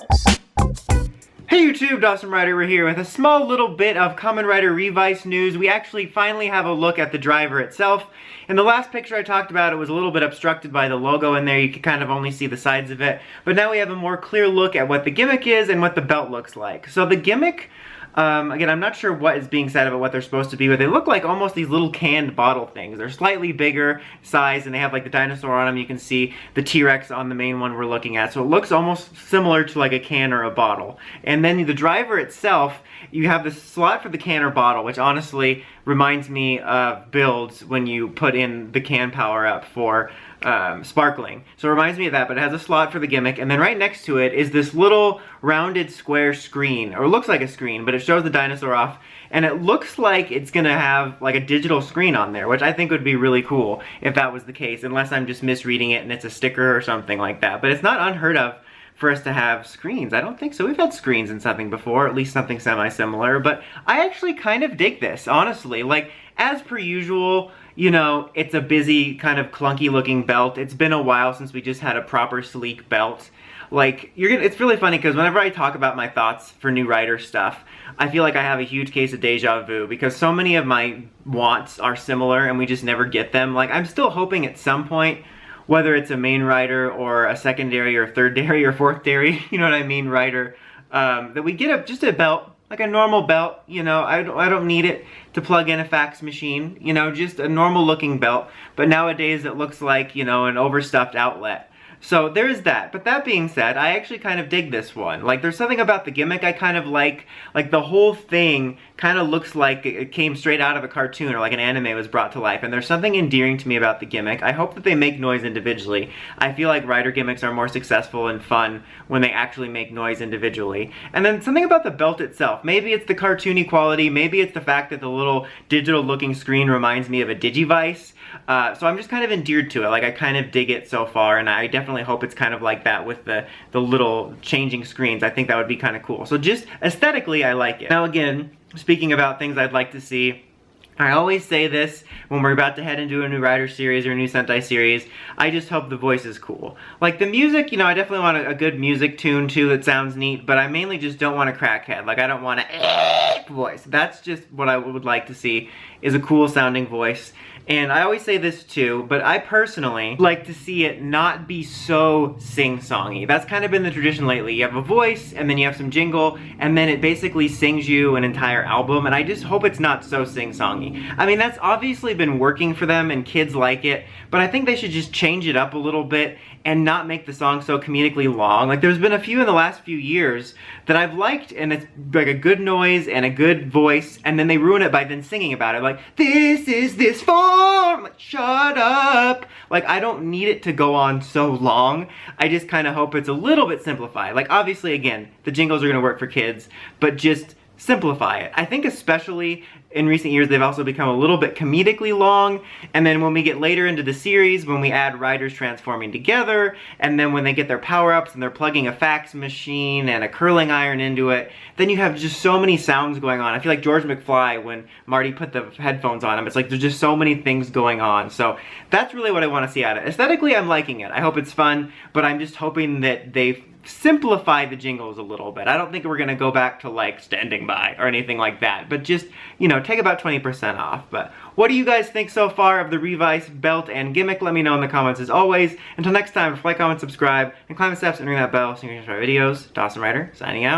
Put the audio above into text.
Hey YouTube, Kamen Rider, we're here with a small little bit of Kamen Rider Revice news. We actually finally have a look at the driver itself. In the last picture I talked about, it was a little bit obstructed by the logo in there. You could kind of only see the sides of it. But now we have a more clear look at what the gimmick is and what the belt looks like. So the gimmick, again, I'm not sure what is being said about what they're supposed to be, but they look like almost these little canned bottle things. They're slightly bigger size, and they have like the dinosaur on them. You can see the T-Rex on the main one we're looking at. So it looks almost similar to like a can or a bottle. And then the driver itself, you have the slot for the can or bottle, which honestly reminds me of builds when you put in the can power up for sparkling. So it reminds me of that, but it has a slot for the gimmick, and then right next to it is this little rounded square screen, or it looks like a screen, but it shows the dinosaur off, and it looks like it's gonna have like a digital screen on there, which I think would be really cool if that was the case, unless I'm just misreading it and it's a sticker or something like that. But it's not unheard of for us to have screens. I don't think so. We've had screens in something before, at least something semi-similar, but I actually kind of dig this, honestly. Like, as per usual, you know, it's a busy, kind of clunky looking belt. It's been a while since we just had a proper sleek belt. Like, it's really funny because whenever I talk about my thoughts for new Rider stuff, I feel like I have a huge case of deja vu because so many of my wants are similar and we just never get them. Like, I'm still hoping at some point, whether it's a main rider or a secondary or third dairy or fourth dairy, you know what I mean, rider, that we get just a belt, like a normal belt, you know. I don't need it to plug in a fax machine, you know, just a normal looking belt. But nowadays it looks like, you know, an overstuffed outlet. So there's that. But that being said, I actually kind of dig this one. Like, there's something about the gimmick I kind of like the whole thing kind of looks like it came straight out of a cartoon or like an anime was brought to life. And there's something endearing to me about the gimmick. I hope that they make noise individually. I feel like Rider gimmicks are more successful and fun when they actually make noise individually. And then something about the belt itself. Maybe it's the cartoony quality. Maybe it's the fact that the little digital looking screen reminds me of a Digivice. So I'm just kind of endeared to it. Like, I kind of dig it so far, and I definitely hope it's kind of like that with the little changing screens. I think that would be kind of cool. So just aesthetically, I like it. Now again, speaking about things I'd like to see, I always say this when we're about to head into a new Rider series or a new Sentai series, I just hope the voice is cool. Like, the music, you know, I definitely want a good music tune too that sounds neat, but I mainly just don't want a crackhead. Like, I don't want a voice. That's just what I would like to see, is a cool sounding voice. And I always say this too, but I personally like to see it not be so sing-songy. That's kind of been the tradition lately. You have a voice, and then you have some jingle, and then it basically sings you an entire album, and I just hope it's not so sing-songy. I mean, that's obviously been working for them, and kids like it, but I think they should just change it up a little bit and not make the song so comedically long. Like, there's been a few in the last few years that I've liked, and it's like a good noise and a good voice, and then they ruin it by then singing about it. Like, this is this form, like, shut up. Like, I don't need it to go on so long. I just kind of hope it's a little bit simplified. Like, obviously, again, the jingles are gonna work for kids, but just simplify it. I think especially in recent years, they've also become a little bit comedically long, and then when we get later into the series, when we add riders transforming together, and then when they get their power-ups and they're plugging a fax machine and a curling iron into it, then you have just so many sounds going on. I feel like George McFly when Marty put the headphones on him. It's like there's just so many things going on. So that's really what I want to see out of it. Aesthetically, I'm liking it. I hope it's fun, but I'm just hoping that they simplify the jingles a little bit. I don't think we're gonna go back to like standing by or anything like that, but just, you know, take about 20% off. But what do you guys think so far of the Revice belt and gimmick? Let me know in the comments as always. Until next time, like, comment, subscribe, and climb the steps and ring that bell so you can get our videos. Kamen Rider, signing out.